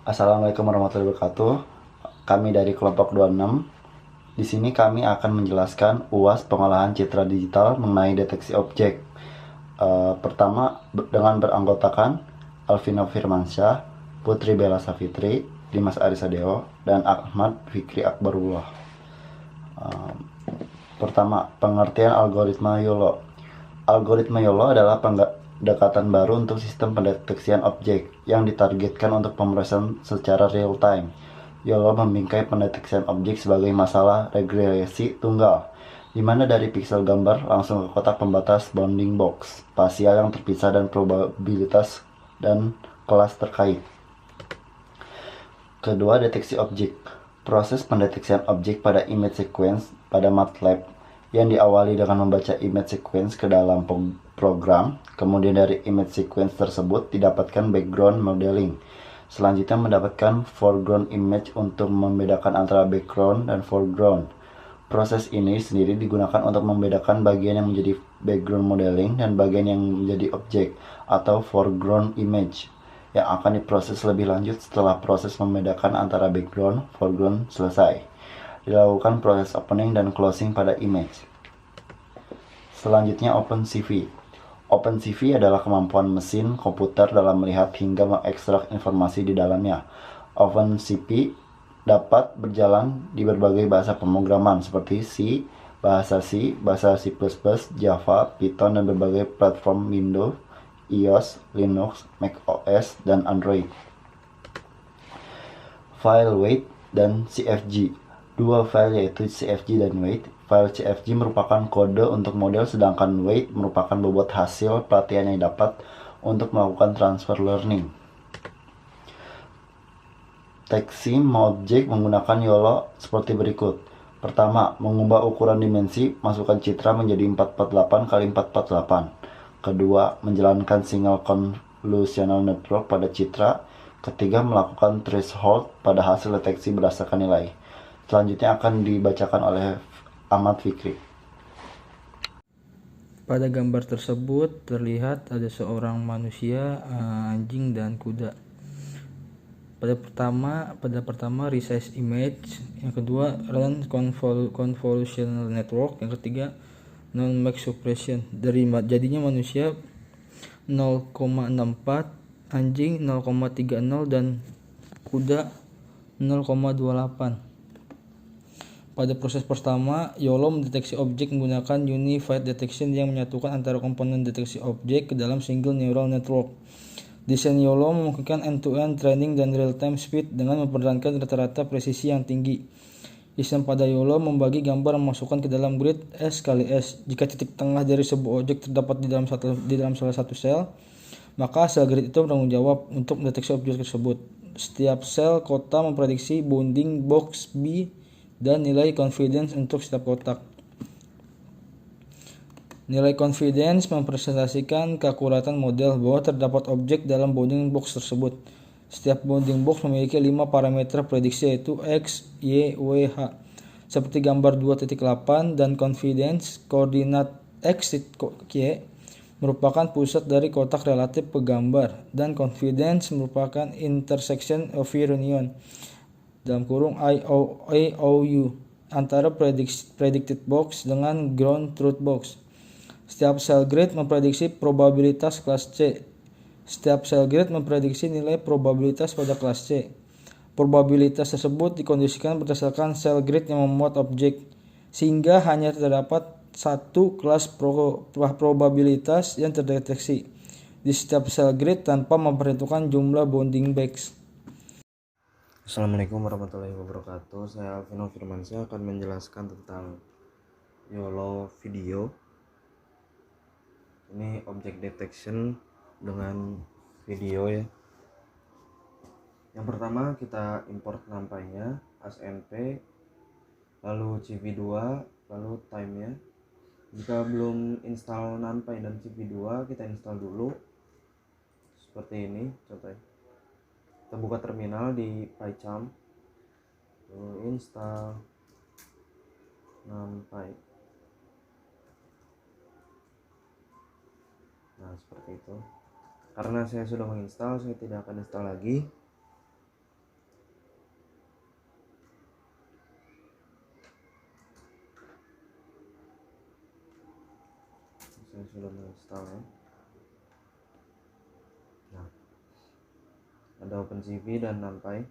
Assalamualaikum warahmatullahi wabarakatuh. Kami dari kelompok 26. Di sini kami akan menjelaskan UAS pengolahan citra digital mengenai deteksi objek. Pertama dengan beranggotakan Alvino Firmansyah, Putri Bella Savitri, Dimas Arisadeo, dan Ahmad Fikri Akbarullah. Pertama, pengertian algoritma YOLO. Algoritma YOLO adalah pendekatan baru untuk sistem pendeteksian objek yang ditargetkan untuk pemrosesan secara real time. YOLO membingkai pendeteksian objek sebagai masalah regresi tunggal, di mana dari piksel gambar langsung ke kotak pembatas bounding box, spasial yang terpisah dan probabilitas dan kelas terkait. Kedua, deteksi objek. Proses pendeteksian objek pada image sequence pada MATLAB yang diawali dengan membaca image sequence ke dalam program, kemudian dari image sequence tersebut didapatkan background modeling. Selanjutnya mendapatkan foreground image untuk membedakan antara background dan foreground. Proses ini sendiri digunakan untuk membedakan bagian yang menjadi background modeling dan bagian yang menjadi objek atau foreground image yang akan diproses lebih lanjut setelah proses membedakan antara background foreground selesai. Dilakukan proses opening dan closing pada image. Selanjutnya OpenCV. OpenCV adalah kemampuan mesin komputer dalam melihat hingga mengekstrak informasi di dalamnya. OpenCV dapat berjalan di berbagai bahasa pemrograman seperti C, bahasa C++, Java, Python, dan berbagai platform Windows, iOS, Linux, macOS, dan Android. File weight dan CFG. Dua file yaitu CFG dan weight. File CFG merupakan kode untuk model, sedangkan weight merupakan bobot hasil pelatihan yang dapat untuk melakukan transfer learning. Deteksi objek menggunakan YOLO seperti berikut. Pertama, mengubah ukuran dimensi, masukkan citra menjadi 448 x 448. Kedua, menjalankan single convolutional network pada citra. Ketiga, melakukan threshold pada hasil deteksi berdasarkan nilai. Selanjutnya akan dibacakan oleh Ahmad Fikri. Pada gambar tersebut terlihat ada seorang manusia, anjing, dan kuda. Pada pertama resize image, yang kedua run convolutional network, yang ketiga non-max suppression. Jadinya manusia 0,64, anjing 0,30, dan kuda 0,28. Pada proses pertama, YOLO mendeteksi objek menggunakan Unified Detection yang menyatukan antara komponen deteksi objek ke dalam single neural network. Desain YOLO memungkinkan end-to-end training dan real-time speed dengan mempertahankan rata-rata presisi yang tinggi. Sistem pada YOLO membagi gambar memasukkan ke dalam grid S kali S. Jika titik tengah dari sebuah objek terdapat di dalam salah satu sel, maka sel grid itu bertanggung jawab untuk mendeteksi objek tersebut. Setiap sel kota memprediksi bounding box B dan nilai confidence untuk setiap kotak. Nilai confidence mempresentasikan keakuratan model bahwa terdapat objek dalam bounding box tersebut. Setiap bounding box memiliki 5 parameter prediksi yaitu X, Y, W, H. Seperti gambar 2.8, dan confidence koordinat X, Y merupakan pusat dari kotak relatif pegambar, dan confidence merupakan intersection of union (IOU) antara predicted box dengan ground truth box. Setiap sel grid memprediksi probabilitas kelas C. Setiap sel grid memprediksi nilai probabilitas pada kelas C. Probabilitas tersebut dikondisikan berdasarkan sel grid yang memuat objek, sehingga hanya terdapat satu kelas probabilitas yang terdeteksi di setiap sel grid tanpa memperhitungkan jumlah bounding box. Assalamualaikum warahmatullahi wabarakatuh. Saya Alvino Firmansyah akan menjelaskan tentang YOLO video. Ini object detection dengan video ya. Yang pertama kita import numpy-nya asnp, lalu cv2, lalu time-nya. Jika belum install numpy dan cv2, kita install dulu seperti ini contohnya. Kita buka terminal di PyCharm, lalu install numpy. Nah seperti itu. Karena saya sudah menginstal, saya tidak akan install lagi. sudah menginstal ya. Nah, ada OpenCV dan NumPy.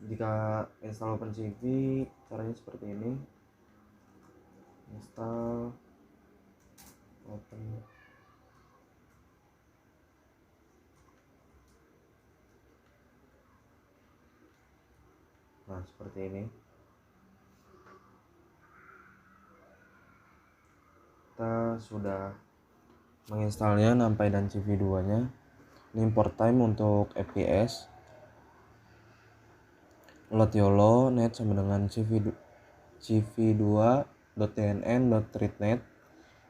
Jika install OpenCV caranya seperti ini. Install open nah seperti ini. Kita sudah menginstalnya NumPy dan CV2 nya. Ini import time untuk FPS. Load YOLO net sama dengan cv2.dnn.readnet.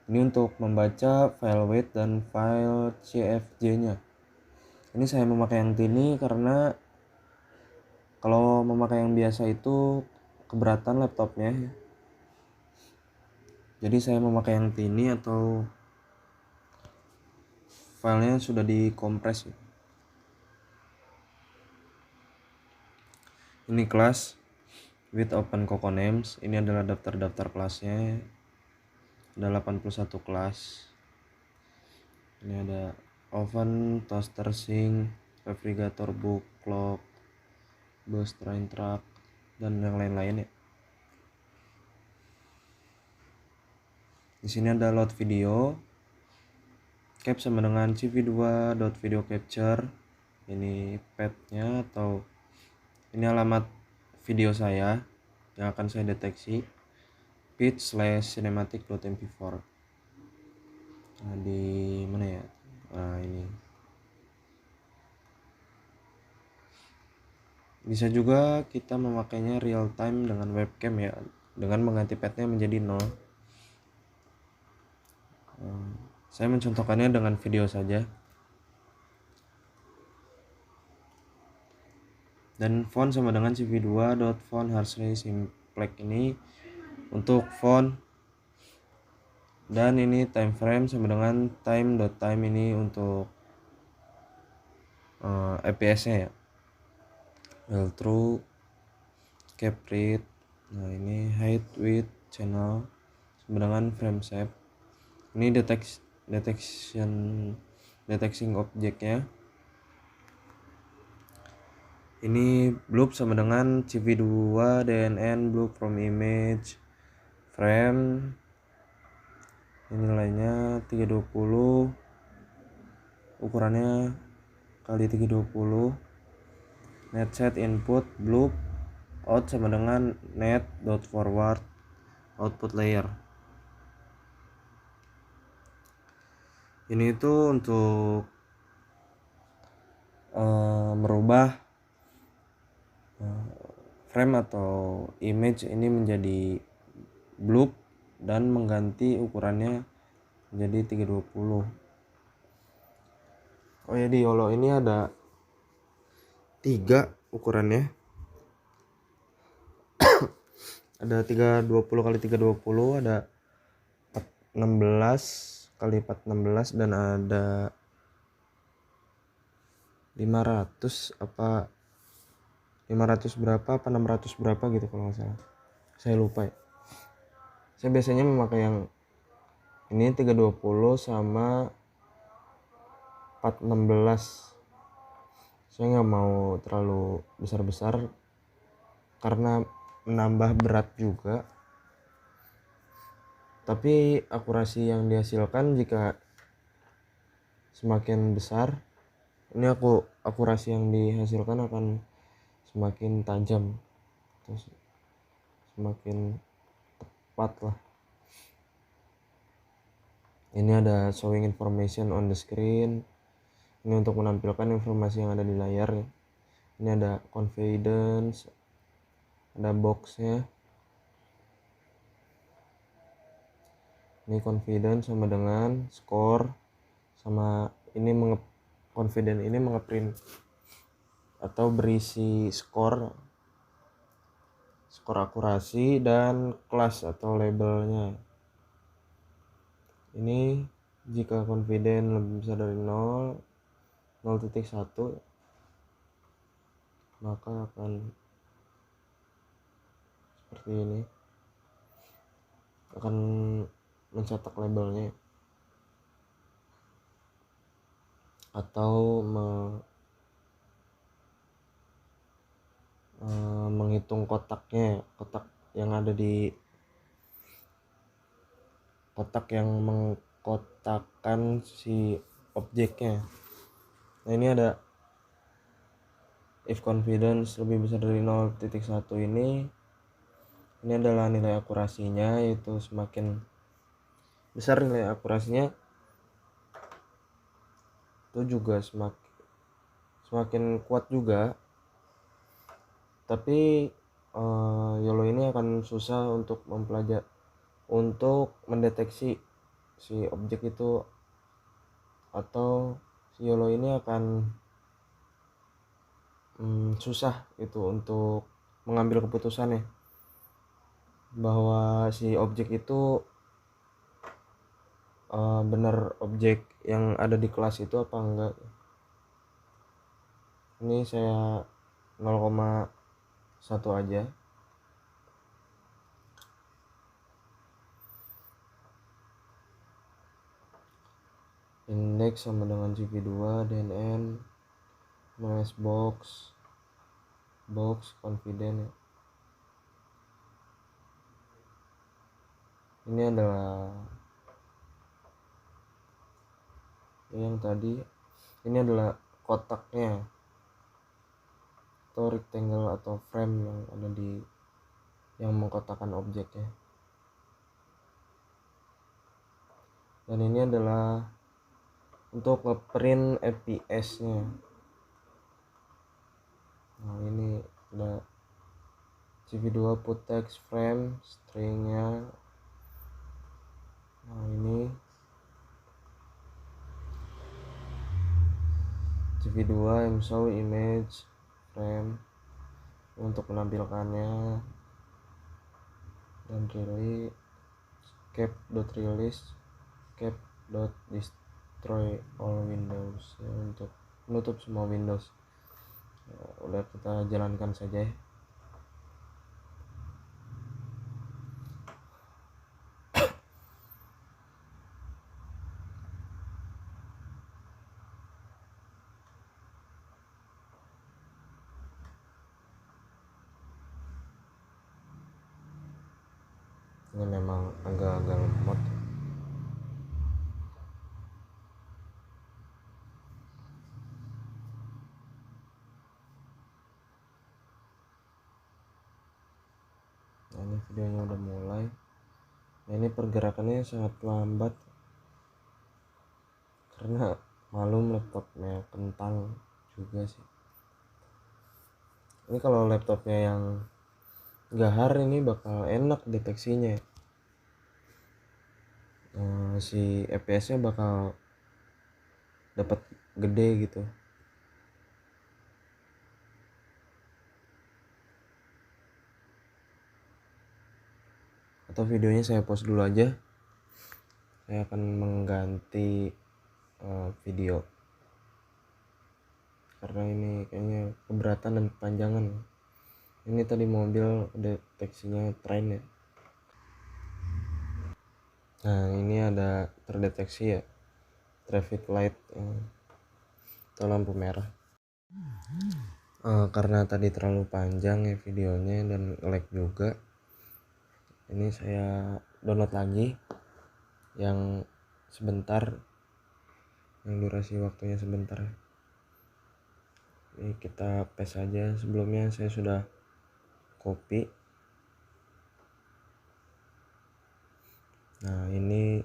Ini untuk membaca file weight dan file cfj nya. Ini saya memakai yang tini karena kalau memakai yang biasa itu keberatan laptopnya. Jadi saya memakai yang tini atau filenya sudah dikompres. Ini kelas with open coconames. Ini adalah daftar-daftar kelasnya. Ada 81 kelas. Ini ada oven, toaster, sink, refrigerator, book, clock, bus, train, truck, dan yang lain-lain ya. Di sini ada load video, cap sama dengan cv2.video capture. Ini path-nya atau ini alamat video saya yang akan saya deteksi. Pitch/cinematic.mp4. Nah, di mana ya? Nah, ini. Bisa juga kita memakainya real time dengan webcam ya, dengan mengganti path-nya menjadi 0. Saya mencontohkannya dengan video saja. Dan font sama dengan cv2.font Harsley Simplex ini untuk font, dan ini time frame sama dengan time.time ini untuk FPS-nya ya. Well true, cap rate. Nah, ini height, width, channel sama dengan frame shape. Ini detecting objeknya. Ini bloop sama dengan cv2 dnn bloop from image frame. Ini nilainya 320, ukurannya kali 320. Net set input bloop out sama dengan net dot forward output layer. Ini itu untuk merubah frame atau image ini menjadi bloop dan mengganti ukurannya menjadi 320. Oh ya, di YOLO ini ada 3 ukurannya. Ada 320 kali 320, ada 416 kali 416, dan ada 500 apa 500 berapa apa 600 berapa gitu kalau nggak salah. Saya lupa ya. Saya biasanya memakai yang ini 320 sama 416. Saya nggak mau terlalu besar-besar karena menambah berat juga. Tapi akurasi yang dihasilkan jika semakin besar, ini akurasi yang dihasilkan akan semakin tajam, terus semakin tepat lah. Ini ada showing information on the screen. Ini untuk menampilkan informasi yang ada di layar ya. Ini ada confidence, ada boxnya. Ini confidence sama dengan score, sama ini confident ini mengeprint atau berisi skor akurasi dan kelas atau labelnya. Ini jika confident lebih besar dari 0.1, maka akan seperti ini, akan mencetak labelnya atau menghitung kotak yang ada di kotak yang mengkotakkan si objeknya. Nah, ini ada if confidence lebih besar dari 0.1 ini adalah nilai akurasinya, yaitu semakin besar nilai akurasinya itu juga semakin kuat juga. Tapi YOLO ini akan susah untuk mendeteksi si objek itu, atau si YOLO ini akan susah itu untuk mengambil keputusan ya, bahwa si objek itu benar objek yang ada di kelas itu apa enggak. Ini saya 0,1 aja. Indeks sama dengan CV2, DNN, noise box confident ya. Ini adalah yang tadi, ini adalah kotaknya atau rectangle atau frame yang ada di yang mengkotakkan objeknya. Dan ini adalah untuk ngeprint FPS-nya. Nah, ini ada CV2 put text frame stringnya. Nah, ini CV2 show image frame untuk menampilkannya, dan release cap.release cap.destroy all windows ya, untuk menutup semua Windows. Ya, udah kita jalankan saja ya. Ini memang agak-agak lemot. Nah, ini videonya udah mulai. Nah, ini pergerakannya sangat lambat karena malum laptopnya kentang juga sih. Ini kalau laptopnya yang gahar ini bakal enak deteksinya. Si FPS-nya bakal dapat gede gitu. Atau videonya saya pause dulu aja. Saya akan mengganti video karena ini kayaknya keberatan dan kepanjangan. Ini tadi mobil deteksinya train ya. Nah, ini ada terdeteksi ya traffic light atau lampu merah. Karena tadi terlalu panjang ya videonya dan lag juga, ini saya download lagi yang sebentar, yang durasi waktunya sebentar. Ini kita paste aja. Sebelumnya saya sudah copy. Nah, ini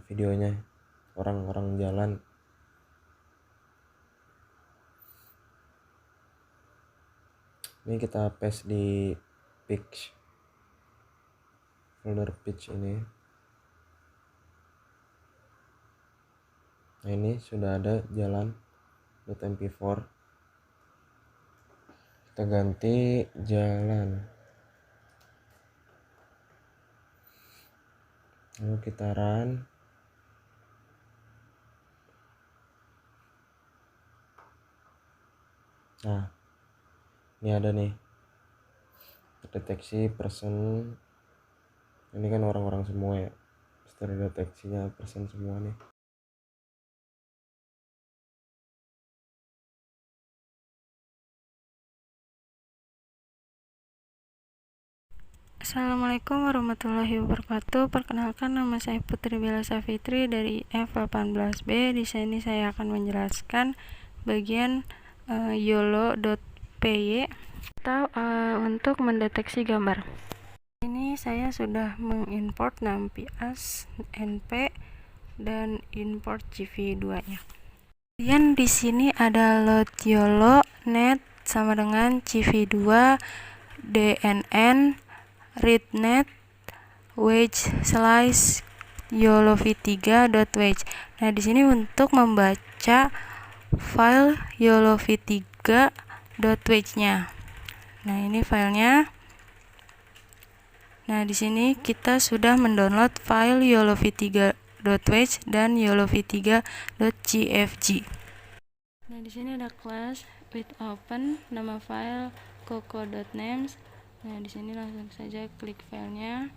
videonya orang-orang jalan. Ini kita paste di pitch, folder pitch ini. Nah, ini sudah ada jalan .mp4. Kita ganti jalan, lalu kita run. Nah, ini ada nih terdeteksi person Ini kan orang-orang semua ya, terdeteksinya persen semua nih. Assalamualaikum warahmatullahi wabarakatuh. Perkenalkan, nama saya Putri Bella Safitri dari F18B. Di sini saya akan menjelaskan bagian YOLO.py atau untuk mendeteksi gambar. Ini saya sudah mengimport NumPy-as, NP, dan import CV2-nya. Kemudian di sini ada load YOLO net sama dengan CV2, DNN, readnet, wedge slice yolov3.wedge. Nah, di sini untuk membaca file yolov3.wedge-nya. Nah, ini filenya. Nah, di sini kita sudah mendownload file yolov3.wedge dan yolov3.jfg. Nah, di sini ada class with open, nama file coco.names. Nah, di sini langsung saja klik filenya.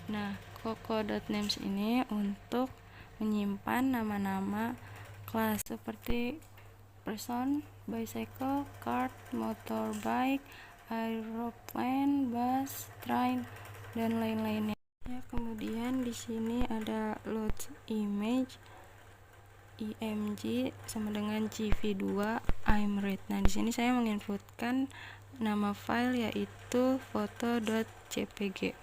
Nah, coco.names ini untuk menyimpan nama-nama kelas seperti person, bicycle, cart, motorbike, aeroplane, bus, train, dan lain-lainnya. Ya, kemudian di sini ada load image, img sama dengan CV2 imread. Nah, di sini saya menginputkan nama file yaitu foto.jpg.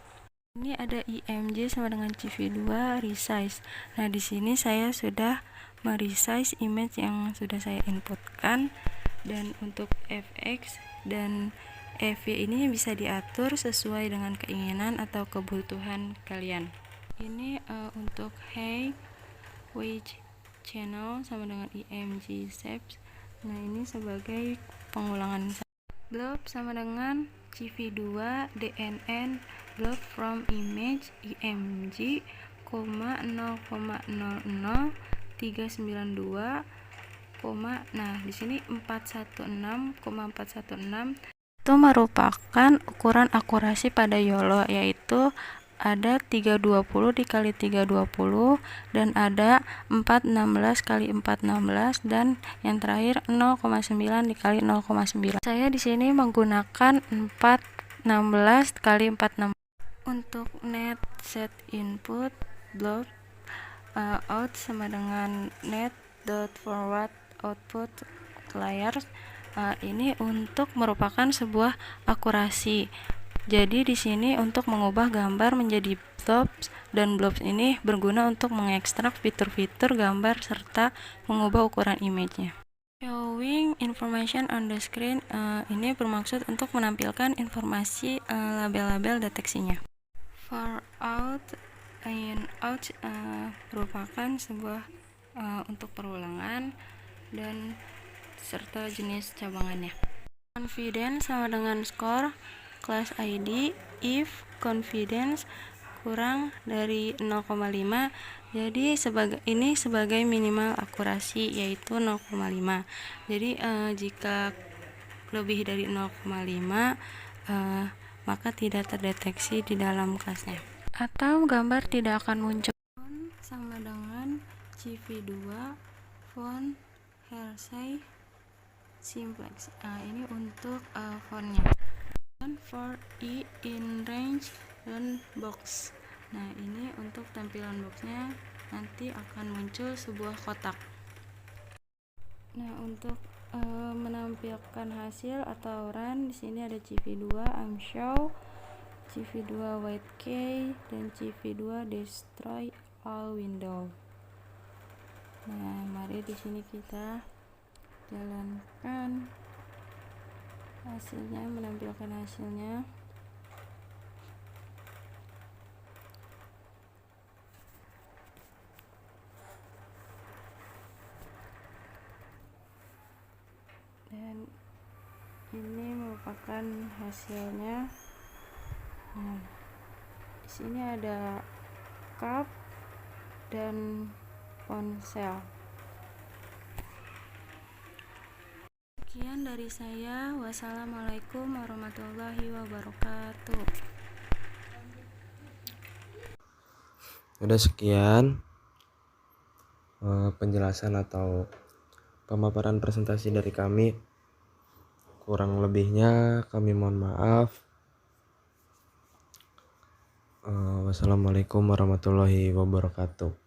Ini ada img sama dengan CV2 resize. Nah, di sini saya sudah meresize image yang sudah saya inputkan, dan untuk fx dan fv ini bisa diatur sesuai dengan keinginan atau kebutuhan kalian. Ini untuk height, width, channel sama dengan img shapes. Nah, ini sebagai pengulangan. Blob sama dengan CV2 DNN blob from image img, 0,000392, nah di sini 416,416 itu merupakan ukuran akurasi pada YOLO, yaitu ada 320 dikali 320 dan ada 416 kali 416 dan yang terakhir 0,9 dikali 0,9. Saya di sini menggunakan 416 kali 416. Untuk net set input blob out sama dengan net dot forward output layar. Ini untuk merupakan sebuah akurasi. Jadi di sini untuk mengubah gambar menjadi blobs, dan blobs ini berguna untuk mengekstrak fitur-fitur gambar serta mengubah ukuran image-nya. Showing information on the screen ini bermaksud untuk menampilkan informasi label-label deteksinya. Far out, in out merupakan sebuah untuk perulangan dan serta jenis cabangannya. Confidence sama dengan score class ID if confidence kurang dari 0,5, jadi ini sebagai minimal akurasi yaitu 0,5. Jadi jika lebih dari 0,5 maka tidak terdeteksi di dalam kelasnya atau gambar tidak akan muncul. Font sama dengan CV2 font Hersey simplex. Ini untuk fontnya. For E in range dan box. Nah, ini untuk tampilan boxnya nanti akan muncul sebuah kotak. Nah, untuk menampilkan hasil atau run, di sini ada CV2 show, CV2 white key, dan CV2 destroy all window. Nah, mari di sini kita jalankan hasilnya, menampilkan hasilnya. Dan ini merupakan hasilnya. Nah, di sini ada cup dan ponsel. Sekian dari saya. Wassalamualaikum warahmatullahi wabarakatuh. Udah sekian penjelasan atau pemaparan presentasi dari kami. Kurang lebihnya kami mohon maaf. Wassalamualaikum warahmatullahi wabarakatuh.